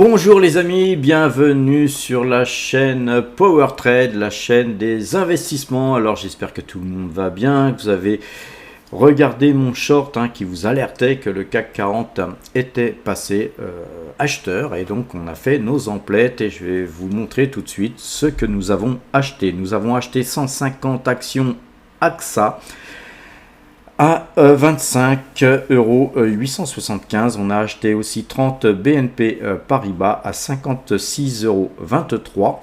Bonjour les amis, bienvenue sur la chaîne Power Trade, la chaîne des investissements. Alors j'espère que tout le monde va bien, que vous avez regardé mon short qui vous alertait que le CAC 40 était passé acheteur, et donc on a fait nos emplettes et je vais vous montrer tout de suite ce que nous avons acheté. Nous avons acheté 150 actions AXA à 25,875 €. On a acheté aussi 30 BNP Paribas à 56,23 €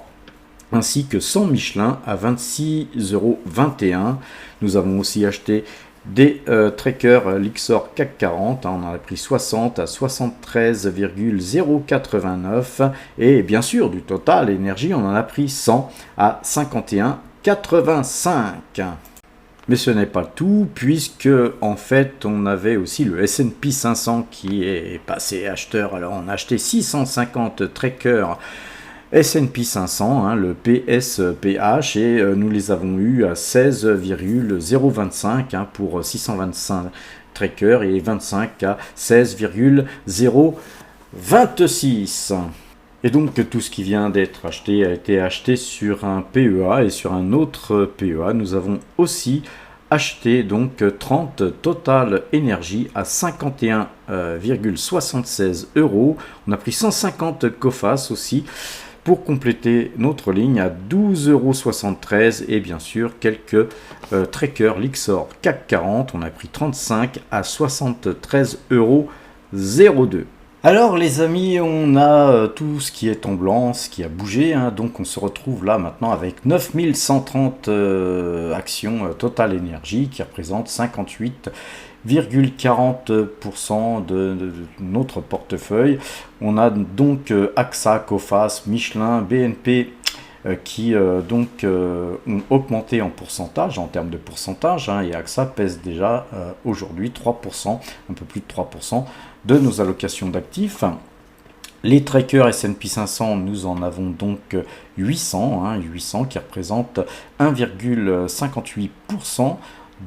ainsi que 100 Michelin à 26,21 €. Nous avons aussi acheté des trackers Lixor CAC 40, on en a pris 60 à 73,089 €, et bien sûr du Total Énergie on en a pris 100 à 51,85 €. Mais ce n'est pas tout, puisque en fait on avait aussi le S&P 500 qui est passé acheteur. Alors on a acheté 650 trackers S&P 500, le PSPH, et nous les avons eu à 16,025 pour 625 trackers et 25 à 16,026. Et donc tout ce qui vient d'être acheté a été acheté sur un PEA et sur un autre PEA. Nous avons aussi acheté donc 30 Total Énergie à 51,76 €. On a pris 150 Coface aussi pour compléter notre ligne à 12,73 € et bien sûr quelques trackers Lixor CAC 40. On a pris 35 à 73,02 €. Alors les amis, on a tout ce qui est en blanc, ce qui a bougé, donc on se retrouve là maintenant avec 9130 actions Total Énergie qui représentent 58,40% de notre portefeuille. On a donc AXA, Coface, Michelin, BNP qui ont augmenté en pourcentage, en termes de pourcentage, et AXA pèse déjà aujourd'hui 3%, un peu plus de 3% de nos allocations d'actifs. Les trackers S&P 500, nous en avons donc 800 qui représentent 1,58%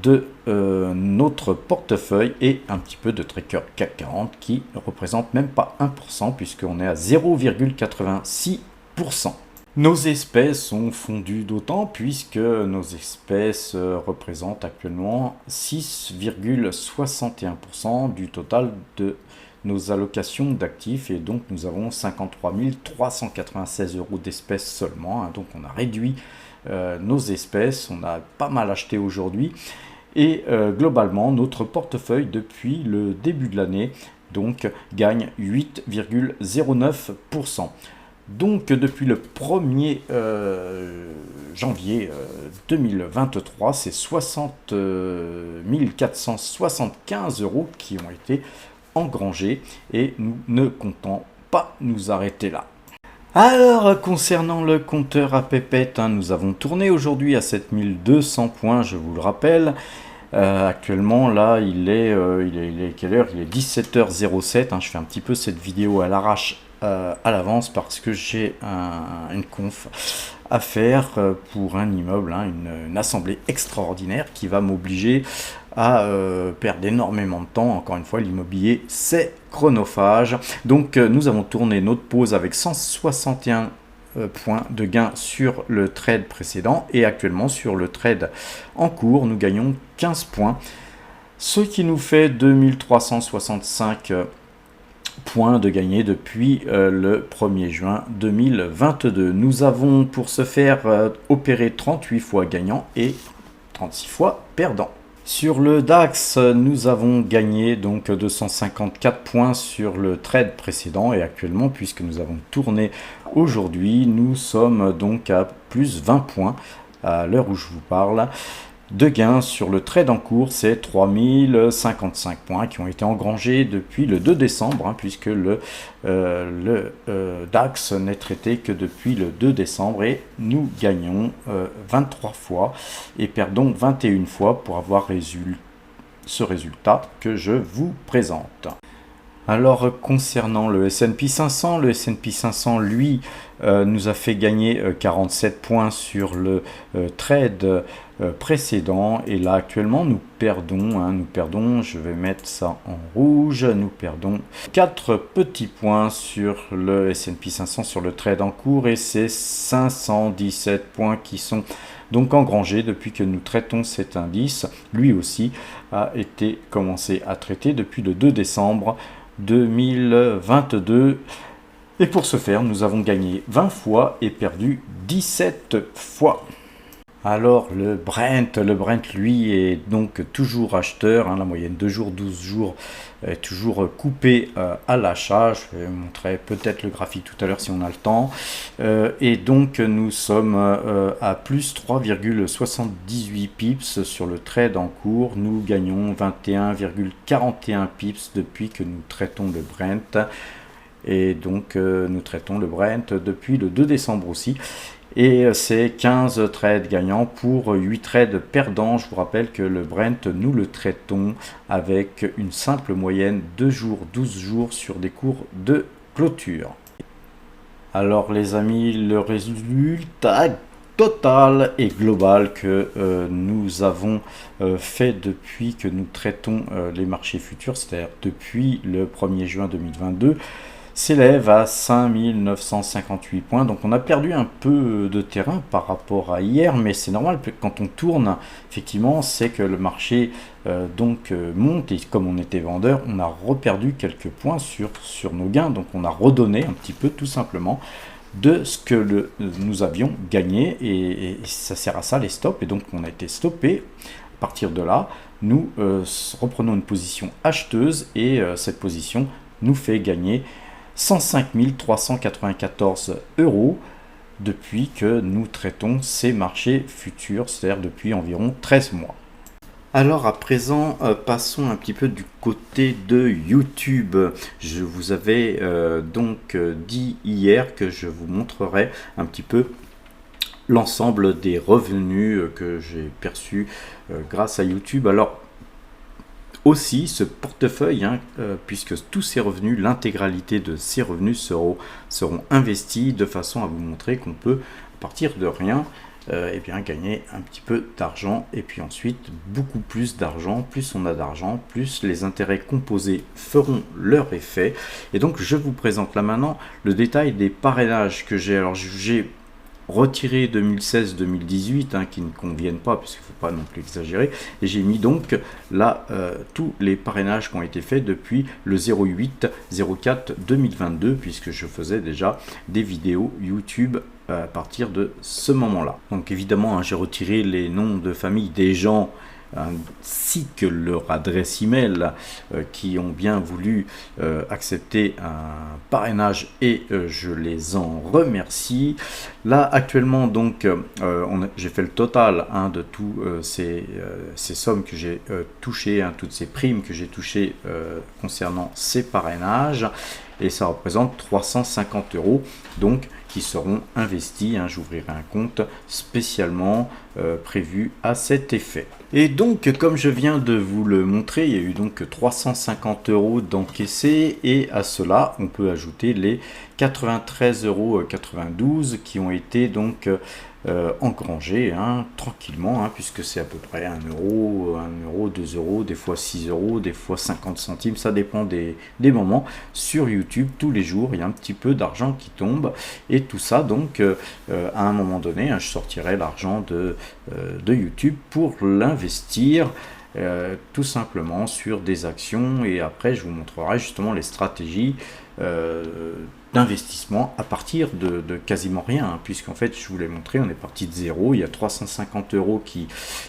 de notre portefeuille, et un petit peu de tracker CAC 40 qui représente même pas 1% puisqu'on est à 0,86%. Nos espèces ont fondu d'autant puisque nos espèces représentent actuellement 6,61% du total de nos allocations d'actifs, et donc nous avons 53 396 € d'espèces seulement, donc on a réduit nos espèces, on a pas mal acheté aujourd'hui, et globalement notre portefeuille depuis le début de l'année donc gagne 8,09%. Donc depuis le 1er janvier 2023, c'est 60 475 € qui ont été engrangés, et nous ne comptons pas nous arrêter là. Alors concernant le compteur à pépette, nous avons tourné aujourd'hui à 7200 points, je vous le rappelle. Actuellement là il est quelle heure? Il est 17h07, je fais un petit peu cette vidéo à l'arrache à l'avance parce que j'ai une conf à faire pour un immeuble, une assemblée extraordinaire qui va m'obliger à perdre énormément de temps. Encore une fois, l'immobilier c'est chronophage. Donc nous avons tourné notre pause avec 161 points de gain sur le trade précédent, et actuellement sur le trade en cours nous gagnons 15 points, ce qui nous fait 2365 points de gagné depuis le 1er juin 2022. Nous avons pour ce faire opéré 38 fois gagnant et 36 fois perdant. Sur le DAX, nous avons gagné donc 254 points sur le trade précédent, et actuellement, puisque nous avons tourné aujourd'hui, nous sommes donc à plus 20 points à l'heure où je vous parle de gains sur le trade en cours. C'est 3055 points qui ont été engrangés depuis le 2 décembre, puisque le DAX n'est traité que depuis le 2 décembre, et nous gagnons 23 fois et perdons 21 fois pour avoir ce résultat que je vous présente. Alors concernant le S&P 500, le S&P 500 lui nous a fait gagner 47 points sur le trade précédent et là actuellement nous perdons, je vais mettre ça en rouge, nous perdons 4 petits points sur le S&P 500 sur le trade en cours et c'est 517 points qui sont donc engrangés depuis que nous traitons cet indice. Lui aussi a été commencé à traiter depuis le 2 décembre 2022 et pour ce faire nous avons gagné 20 fois et perdu 17 fois. Alors le Brent lui est donc toujours acheteur, la moyenne 2 jours, 12 jours est toujours coupée à l'achat. Je vais montrer peut-être le graphique tout à l'heure si on a le temps. Et donc nous sommes à plus 3,78 pips sur le trade en cours. Nous gagnons 21,41 pips depuis que nous traitons le Brent. Et donc nous traitons le Brent depuis le 2 décembre aussi. Et c'est 15 trades gagnants pour 8 trades perdants. Je vous rappelle que le Brent, nous le traitons avec une simple moyenne 2 jours, 12 jours sur des cours de clôture. Alors les amis, le résultat total et global que nous avons fait depuis que nous traitons les marchés futurs, c'est-à-dire depuis le 1er juin 2022, s'élève à 5958 points. Donc on a perdu un peu de terrain par rapport à hier, mais c'est normal, quand on tourne, effectivement, c'est que le marché monte, et comme on était vendeur, on a reperdu quelques points sur nos gains, donc on a redonné un petit peu tout simplement de ce que nous avions gagné, et ça sert à ça les stops, et donc on a été stoppé. À partir de là, nous reprenons une position acheteuse, et cette position nous fait gagner 105 394 € depuis que nous traitons ces marchés futurs, c'est-à-dire depuis environ 13 mois. Alors à présent, passons un petit peu du côté de YouTube. Je vous avais donc dit hier que je vous montrerai un petit peu l'ensemble des revenus que j'ai perçus grâce à YouTube. Alors aussi ce portefeuille, puisque tous ces revenus, l'intégralité de ces revenus seront investis de façon à vous montrer qu'on peut, à partir de rien, gagner un petit peu d'argent, et puis ensuite beaucoup plus d'argent. Plus on a d'argent, plus les intérêts composés feront leur effet. Et donc je vous présente là maintenant le détail des parrainages que j'ai. Alors j'ai retiré 2016-2018 qui ne conviennent pas, puisqu'il ne faut pas non plus exagérer, et j'ai mis donc là tous les parrainages qui ont été faits depuis le 08-04 2022, puisque je faisais déjà des vidéos YouTube à partir de ce moment là. Donc évidemment j'ai retiré les noms de famille des gens ainsi que leur adresse email qui ont bien voulu accepter un parrainage, et je les en remercie. Là actuellement donc j'ai fait le total de tous ces sommes que j'ai touchées, toutes ces primes que j'ai touchées concernant ces parrainages, et ça représente 350 € donc qui seront investis. J'ouvrirai un compte spécialement prévu à cet effet. Et donc comme je viens de vous le montrer, il y a eu donc 350 € d'encaissés, et à cela on peut ajouter les 93,92 € qui ont été donc engrangés tranquillement, puisque c'est à peu près 1 €, 2 €, des fois 6 €, des fois 50 centimes, ça dépend des moments. Sur YouTube, tous les jours, il y a un petit peu d'argent qui tombe, et tout ça, donc, à un moment donné, je sortirai l'argent de YouTube pour l'investir tout simplement sur des actions, et après je vous montrerai justement les stratégies d'investissement à partir de quasiment rien, puisqu'en fait je vous l'ai montré, on est parti de zéro. Il y a 350 €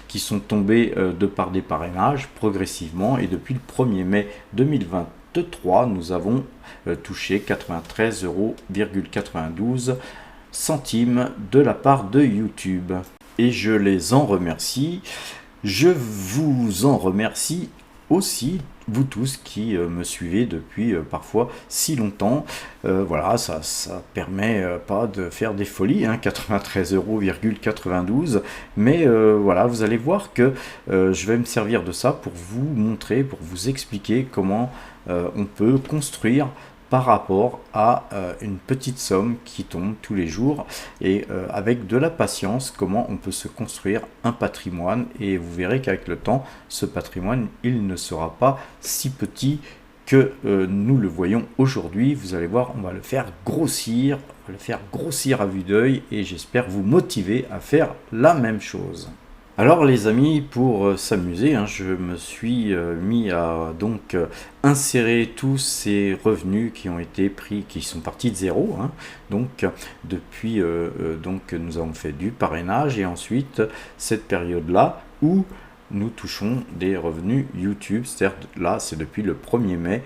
qui sont tombés de par des parrainages progressivement, et depuis le 1er mai 2023 nous avons touché 93,92 € de la part de YouTube, et je les en remercie. Je vous en remercie aussi vous tous qui me suivez depuis parfois si longtemps. Voilà, ça permet pas de faire des folies, hein, 93,92 €, mais voilà, vous allez voir que je vais me servir de ça pour vous montrer, pour vous expliquer comment on peut construire par rapport à une petite somme qui tombe tous les jours, et avec de la patience, comment on peut se construire un patrimoine. Et vous verrez qu'avec le temps, ce patrimoine, il ne sera pas si petit que nous le voyons aujourd'hui. Vous allez voir, on va le faire grossir à vue d'œil, et j'espère vous motiver à faire la même chose. Alors les amis, pour s'amuser, hein, je me suis mis à donc insérer tous ces revenus qui ont été pris, qui sont partis de zéro, hein. Donc depuis donc nous avons fait du parrainage, et ensuite cette période-là où nous touchons des revenus YouTube, c'est-à-dire là c'est depuis le 1er mai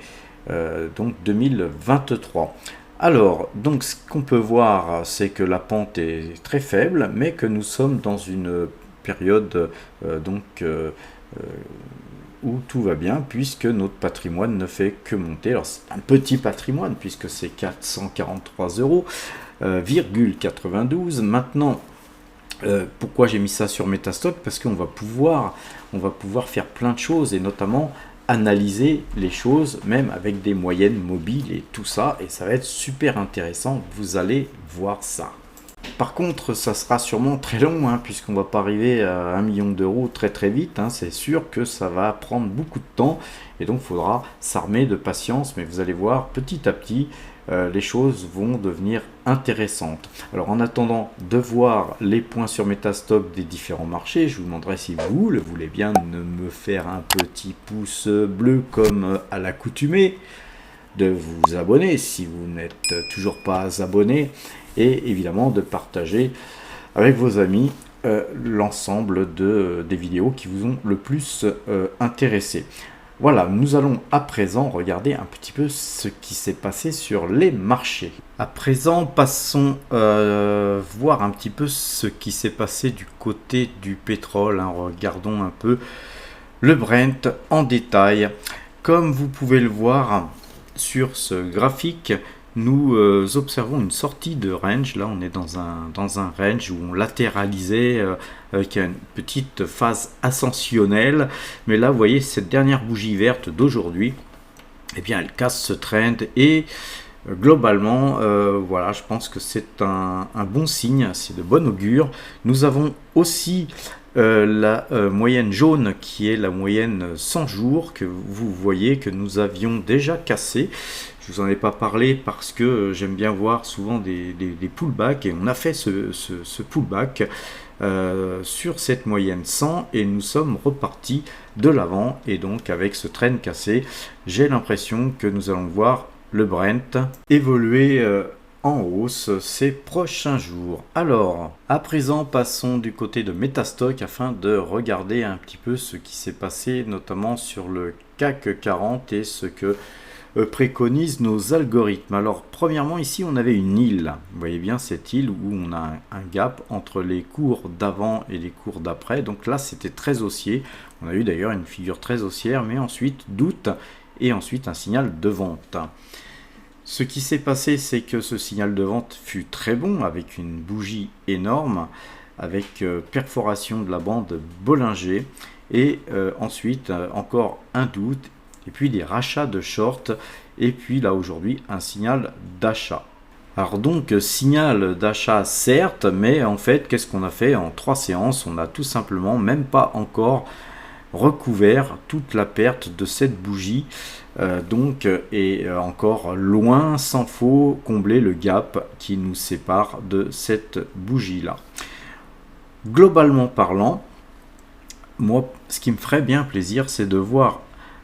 donc 2023. Alors, donc ce qu'on peut voir, c'est que la pente est très faible, mais que nous sommes dans une période où tout va bien, puisque notre patrimoine ne fait que monter. Alors c'est un petit patrimoine puisque c'est 443,92 €. Maintenant, pourquoi j'ai mis ça sur Metastock? Parce qu'on va pouvoir faire plein de choses, et notamment analyser les choses même avec des moyennes mobiles et tout ça, et ça va être super intéressant, vous allez voir ça. Par contre, ça sera sûrement très long, hein, puisqu'on ne va pas arriver à 1 million d'euros très très vite, hein. C'est sûr que ça va prendre beaucoup de temps, et donc il faudra s'armer de patience, mais vous allez voir, petit à petit, les choses vont devenir intéressantes. Alors en attendant de voir les points sur Metastock des différents marchés, je vous demanderai, si vous le voulez bien, de me faire un petit pouce bleu comme à l'accoutumée, de vous abonner si vous n'êtes toujours pas abonné, et évidemment de partager avec vos amis l'ensemble des vidéos qui vous ont le plus intéressé. Voilà, nous allons à présent regarder un petit peu ce qui s'est passé sur les marchés. À présent, passons voir un petit peu ce qui s'est passé du côté du pétrole, hein. Regardons un peu le Brent en détail. Comme vous pouvez le voir sur ce graphique, nous observons une sortie de range. Là on est dans un range où on latéralisait avec une petite phase ascensionnelle, mais là vous voyez cette dernière bougie verte d'aujourd'hui, eh bien elle casse ce trend, et globalement voilà, je pense que c'est un bon signe, c'est de bon augure. Nous avons aussi la moyenne jaune, qui est la moyenne 100 jours, que vous voyez que nous avions déjà cassé. Je vous en ai pas parlé parce que j'aime bien voir souvent des pullbacks, et on a fait ce pullback sur cette moyenne 100, et nous sommes repartis de l'avant, et donc avec ce trend cassé, j'ai l'impression que nous allons voir le Brent évoluer en hausse ces prochains jours. Alors, à présent, passons du côté de Metastock afin de regarder un petit peu ce qui s'est passé, notamment sur le CAC 40 et ce que préconisent nos algorithmes. Alors, premièrement, ici, on avait une île. Vous voyez bien cette île où on a un gap entre les cours d'avant et les cours d'après. Donc là, c'était très haussier. On a eu d'ailleurs une figure très haussière, mais ensuite doute, et ensuite un signal de vente. Ce qui s'est passé, c'est que ce signal de vente fut très bon, avec une bougie énorme, avec perforation de la bande Bollinger, et ensuite encore un doute, et puis des rachats de short, et puis là aujourd'hui un signal d'achat. Alors donc signal d'achat certes, mais en fait qu'est-ce qu'on a fait en 3 séances? On a tout simplement même pas encore recouvert toute la perte de cette bougie, donc est encore loin, sans faut combler le gap qui nous sépare de cette bougie là. Globalement parlant, moi ce qui me ferait bien plaisir, c'est de voir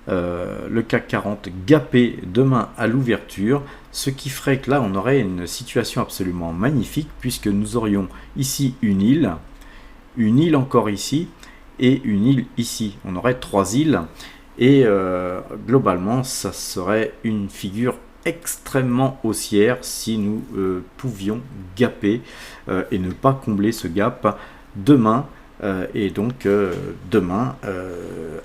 le CAC 40 gaper demain à l'ouverture, ce qui ferait que là on aurait une situation absolument magnifique, puisque nous aurions ici une île encore ici, et une île ici. On aurait 3 îles, et globalement ça serait une figure extrêmement haussière si nous pouvions gaper et ne pas combler ce gap demain Et donc demain,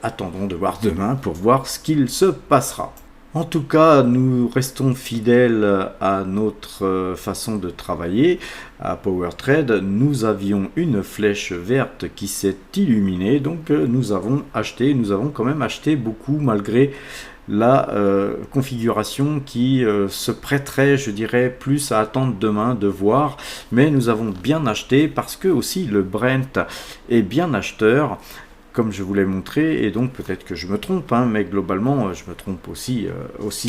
attendons de voir demain pour voir ce qu'il se passera. En tout cas, nous restons fidèles à notre façon de travailler. À PowerTrade, nous avions une flèche verte qui s'est illuminée, donc nous avons quand même acheté beaucoup malgré la configuration qui se prêterait, je dirais, plus à attendre demain de voir, mais nous avons bien acheté parce que aussi le Brent est bien acheteur, comme je vous l'ai montré, et donc peut-être que je me trompe, hein, mais globalement je me trompe aussi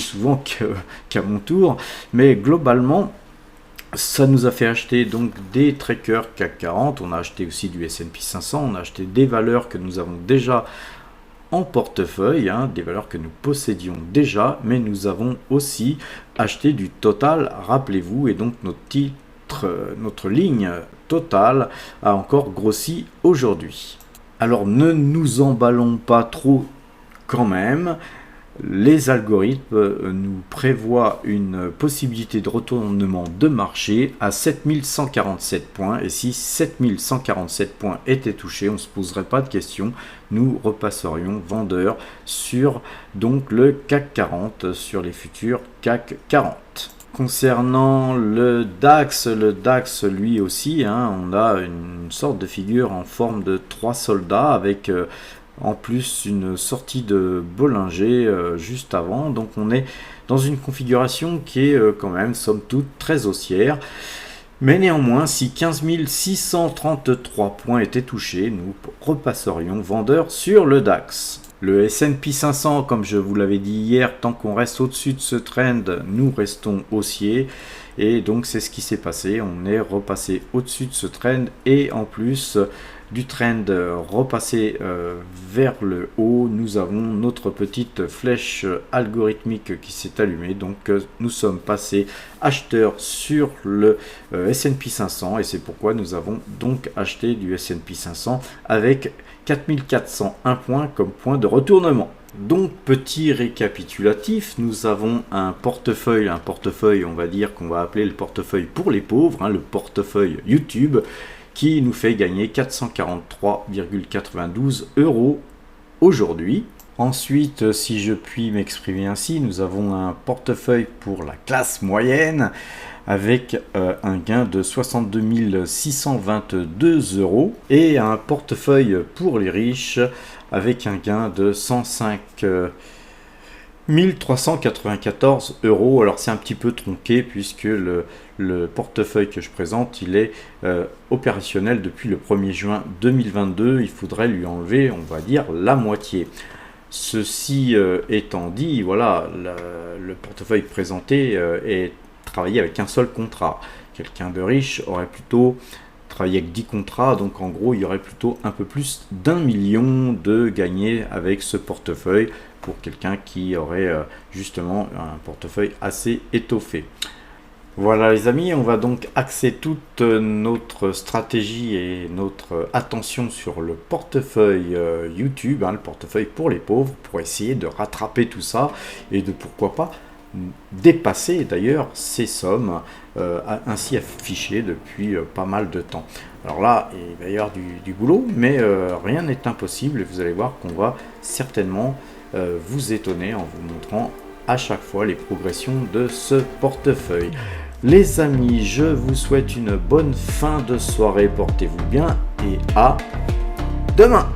souvent qu'à mon tour, mais globalement ça nous a fait acheter donc des trackers CAC 40, on a acheté aussi du S&P 500, on a acheté des valeurs que nous avons déjà en portefeuille, hein, des valeurs que nous possédions déjà, mais nous avons aussi acheté du Total, rappelez-vous, et donc notre ligne Total a encore grossi aujourd'hui. Alors ne nous emballons pas trop quand même. Les algorithmes nous prévoient une possibilité de retournement de marché à 7147 points. Et si 7147 points étaient touchés, on ne se poserait pas de questions. Nous repasserions vendeur sur donc le CAC 40, sur les futurs CAC 40. Concernant le DAX lui aussi, hein, on a une sorte de figure en forme de 3 soldats avec en plus une sortie de Bollinger juste avant. Donc on est dans une configuration qui est quand même somme toute très haussière. Mais néanmoins, si 15 633 points étaient touchés, nous repasserions vendeur sur le DAX. Le S&P 500, comme je vous l'avais dit hier, tant qu'on reste au-dessus de ce trend, nous restons haussiers. Et donc c'est ce qui s'est passé, on est repassé au-dessus de ce trend et en plus du trend repassé vers le haut, nous avons notre petite flèche algorithmique qui s'est allumée. Donc nous sommes passés acheteurs sur le S&P 500 et c'est pourquoi nous avons donc acheté du S&P 500 avec 4401 points comme point de retournement. Donc petit récapitulatif, nous avons un portefeuille on va dire qu'on va appeler le portefeuille pour les pauvres, hein, le portefeuille YouTube, qui nous fait gagner 443,92 € aujourd'hui. Ensuite, si je puis m'exprimer ainsi, nous avons un portefeuille pour la classe moyenne avec un gain de 62 622 € et un portefeuille pour les riches avec un gain de 105 1394 €. Alors c'est un petit peu tronqué puisque le portefeuille que je présente, il est opérationnel depuis le 1er juin 2022. Il faudrait lui enlever, on va dire, la moitié. Ceci étant dit, voilà, le portefeuille présenté est travaillé avec un seul contrat. Quelqu'un de riche aurait plutôt travaillé avec 10 contrats, donc en gros il y aurait plutôt un peu plus d'1 million de gagnés avec ce portefeuille pour quelqu'un qui aurait justement un portefeuille assez étoffé. Voilà les amis, on va donc axer toute notre stratégie et notre attention sur le portefeuille YouTube, hein, le portefeuille pour les pauvres, pour essayer de rattraper tout ça et de pourquoi pas dépasser d'ailleurs ces sommes ainsi affichées depuis pas mal de temps. Alors là, il va y avoir du boulot, mais rien n'est impossible et vous allez voir qu'on va certainement vous étonner en vous montrant à chaque fois les progressions de ce portefeuille. Les amis, je vous souhaite une bonne fin de soirée, portez-vous bien et à demain.